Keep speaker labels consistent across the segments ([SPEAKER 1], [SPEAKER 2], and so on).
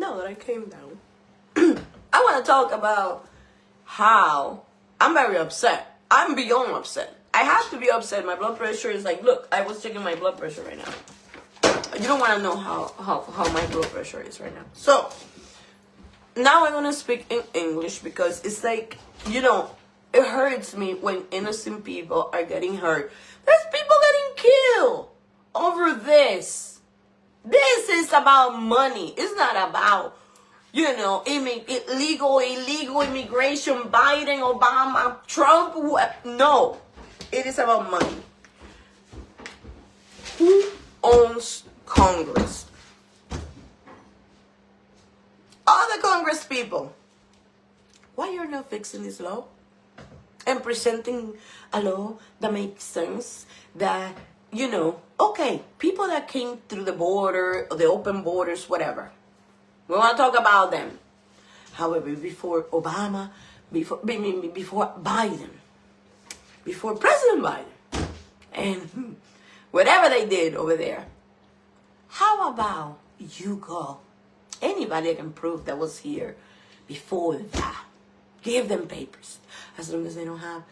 [SPEAKER 1] now that I came down, I want to talk about how I'm very upset. I'm beyond upset. I have to be upset. My blood pressure is like, look, I was checking my blood pressure right now. You don't want to know how my blood pressure is right now. So, now I'm going to speak in English because it's like, you know, it hurts me when innocent people are getting hurt. There's people getting killed over this. This is about money. It's not about, you know, illegal immigration, Biden, Obama, Trump. No, it is about money. Who owns Congress? All the Congress people. Why you're not fixing this law and presenting a law that makes sense, that, you know, okay, people that came through the border, the open borders, whatever. We want to talk about them. However, before Obama, before Biden, before President Biden, and whatever they did over there, how about you go? Anybody that can prove that was here before that, give them papers, as long as they don't have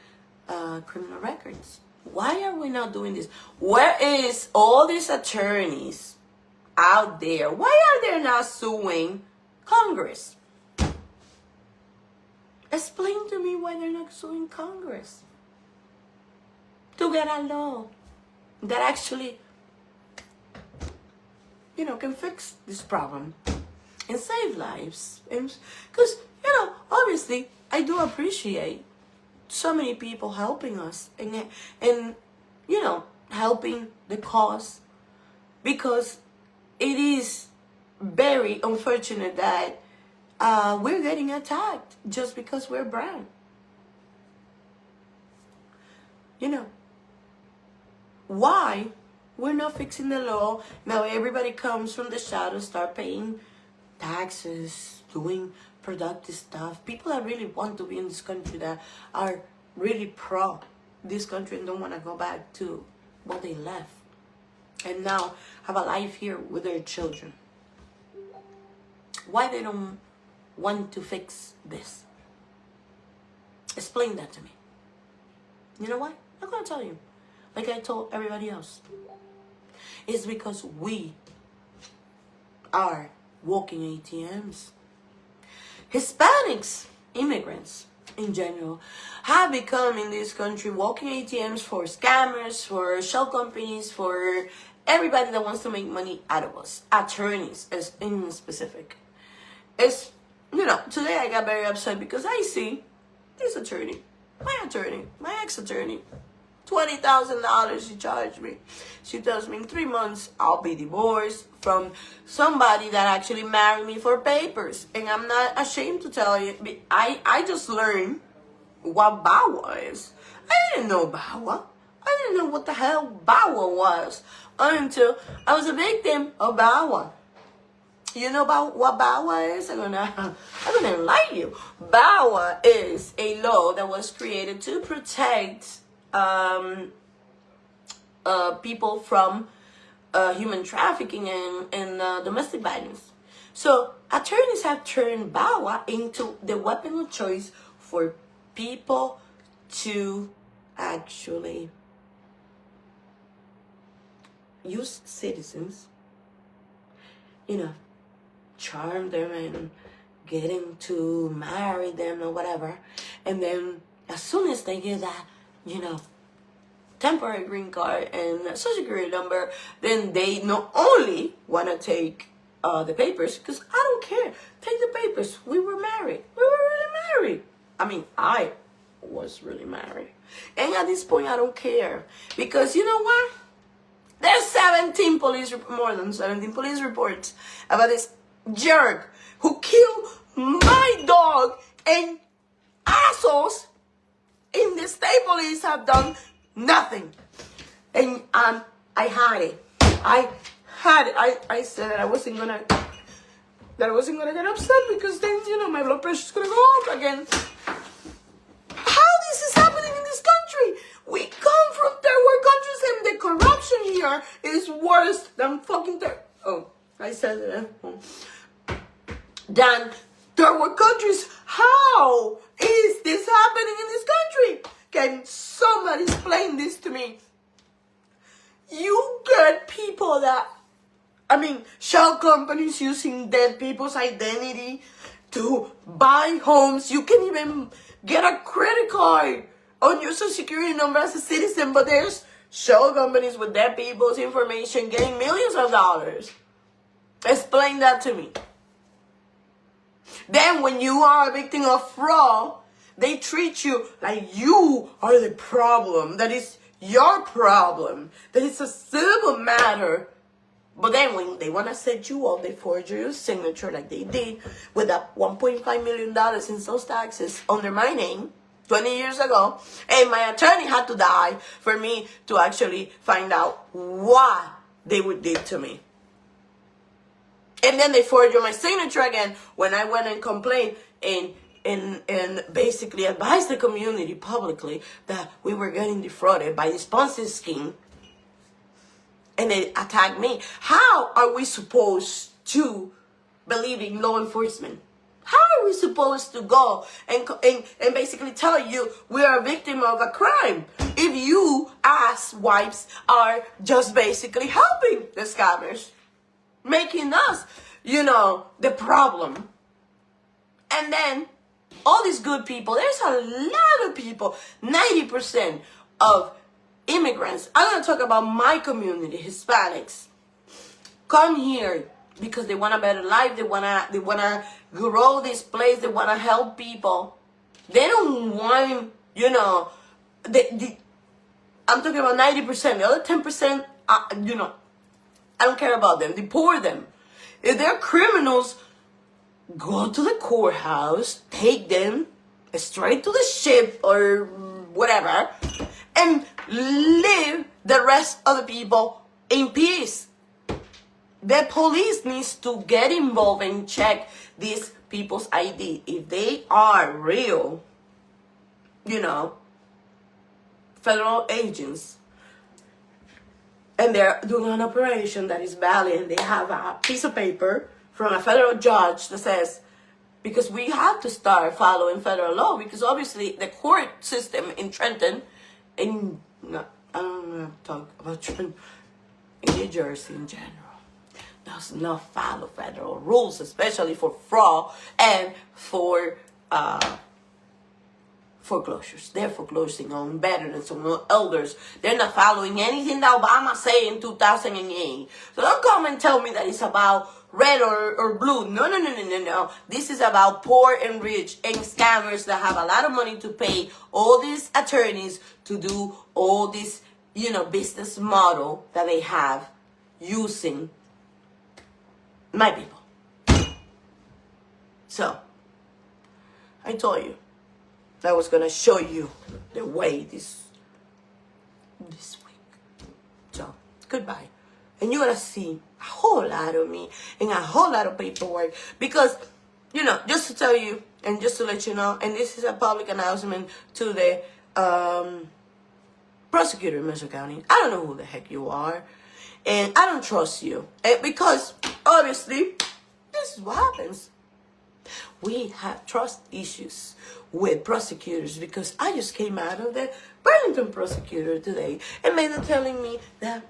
[SPEAKER 1] criminal records. Why are we not doing this? Where is all these attorneys out there? Why are they not suing Congress? Explain to me why they're not suing Congress to get a law that actually, you know, can fix this problem and save lives. And because, you know, obviously, I do appreciate so many people helping us and you know, helping the cause, because it is very unfortunate that we're getting attacked just because we're brown. You know, why we're not fixing the law? Now everybody comes from the shadows, start paying taxes, doing productive stuff. People that really want to be in this country, that are really pro this country and don't want to go back to what they left, and now have a life here with their children. Why they don't want to fix this? Explain that to me. You know why? I'm going to tell you, like I told everybody else. It's because we are walking ATMs. Hispanics, immigrants in general, have become in this country walking ATMs for scammers, for shell companies, for everybody that wants to make money out of us. Attorneys, as in specific. It's, you know, today I got very upset because I see this attorney, my ex-attorney, $20,000 she charged me. She tells me in 3 months I'll be divorced from somebody that actually married me for papers. And I'm not ashamed to tell you, I just learned what BAWA is. I didn't know BAWA. I didn't know what the hell BAWA was until I was a victim of BAWA. You know about what BAWA is? I'm gonna enlighten you. BAWA is a law that was created to protect people from human trafficking and domestic violence. So attorneys have turned BAWA into the weapon of choice for people to actually use citizens, you know, charm them and getting to marry them or whatever. And then as soon as they get that, you know, temporary green card and social security number, then they not only want to take the papers, because I don't care, take the papers, we were married, we were really married. I mean, I was really married. And at this point, I don't care, because you know what? There's more than 17 police reports about this jerk who killed my dog, and assholes in the state police have done nothing. And I had it. I said that I wasn't gonna get upset, because then, you know, my blood pressure's gonna go up again. How this is happening in this country? We come from third world countries, and the corruption here is worse than fucking Oh, I said it. than third world countries. How is this happening in this country? Can somebody explain this to me? You get people that, shell companies using dead people's identity to buy homes. You can even get a credit card on your social security number as a citizen, but there's shell companies with dead people's information getting millions of dollars. Explain that to me. Then when you are a victim of fraud, they treat you like you are the problem. That is your problem. That is a civil matter. But then when they want to set you up, they forge your signature like they did with that $1.5 million in sales taxes under my name 20 years ago. And my attorney had to die for me to actually find out what they would do to me. And then they forged my signature again when I went and complained and basically advised the community publicly that we were getting defrauded by this Ponzi scheme. And they attacked me. How are we supposed to believe in law enforcement? How are we supposed to go and basically tell you we are a victim of a crime if you as wives are just basically helping the scammers, making us, the problem? And then all these good people, there's a lot of people, 90% of immigrants, I'm going to talk about my community, Hispanics, come here because they want a better life. They want to grow this place. They want to help people. They don't want, I'm talking about 90%. The other 10%, I don't care about them. Deport them. If they're criminals, go to the courthouse, take them straight to the ship or whatever, and leave the rest of the people in peace. The police needs to get involved and check these people's ID. If they are real, federal agents, and they're doing an operation that is valid, and they have a piece of paper from a federal judge that says, because we have to start following federal law, because obviously the court system in Trenton, I don't want to talk about Trenton, in New Jersey in general, does not follow federal rules, especially for fraud and for foreclosures. They're foreclosing on veterans, on elders. They're not following anything that Obama said in 2008. So don't come and tell me that it's about red or blue. No. This is about poor and rich and scammers that have a lot of money to pay all these attorneys to do all this, business model that they have using my people. So, I told you that I was going to show you the way this week. So, goodbye. And you're going to see a whole lot of me and a whole lot of paperwork. Because, just to tell you and just to let you know, and this is a public announcement to the prosecutor in Mercer County. I don't know who the heck you are. And I don't trust you. Because, obviously, this is what happens. We have trust issues with prosecutors because I just came out of the Burlington prosecutor today and they're telling me that,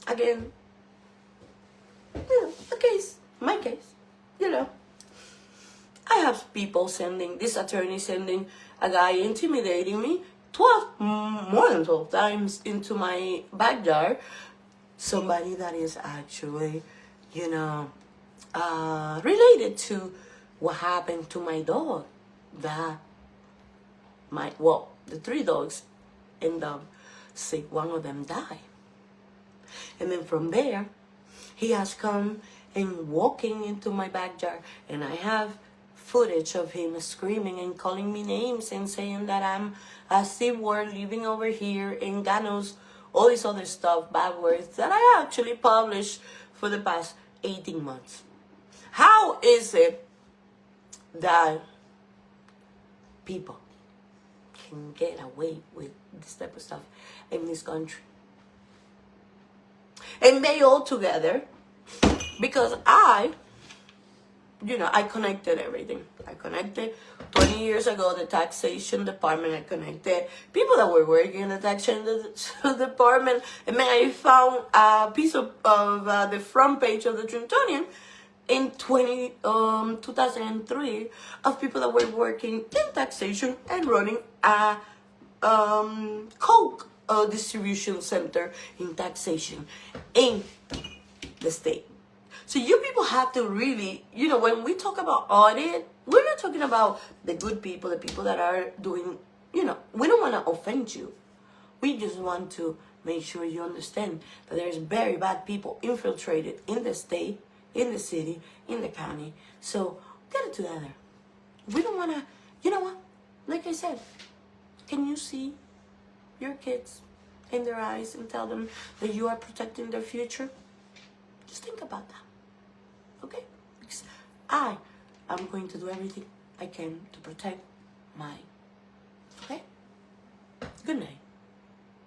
[SPEAKER 1] again, my case, I have people this attorney sending a guy intimidating me more than 12 times into my backyard. Somebody that is actually, related to what happened to my dog. The 3 dogs end up sick. One of them died. And then from there, he has come and walking into my backyard. And I have footage of him screaming and calling me names and saying that I'm a C-word living over here and God knows all this other stuff, bad words that I actually published for the past 18 months. How is it that people can get away with this type of stuff in this country? And they all together, because I I connected everything. I connected 20 years ago the taxation department. I connected people that were working in the taxation department. And then I found a piece of the front page of the Trintonian in 2003 of people that were working in taxation and running a Coke distribution center in taxation in the state. So you people have to really, when we talk about audit, we're not talking about the good people, the people that are doing, we don't want to offend you. We just want to make sure you understand that there's very bad people infiltrated in the state, in the city, in the county. So get it together. We don't want to, you know what? Like I said, can you see your kids in their eyes and tell them that you are protecting their future? Just think about that. Okay? Because I am going to do everything I can to protect mine. Okay? Good night.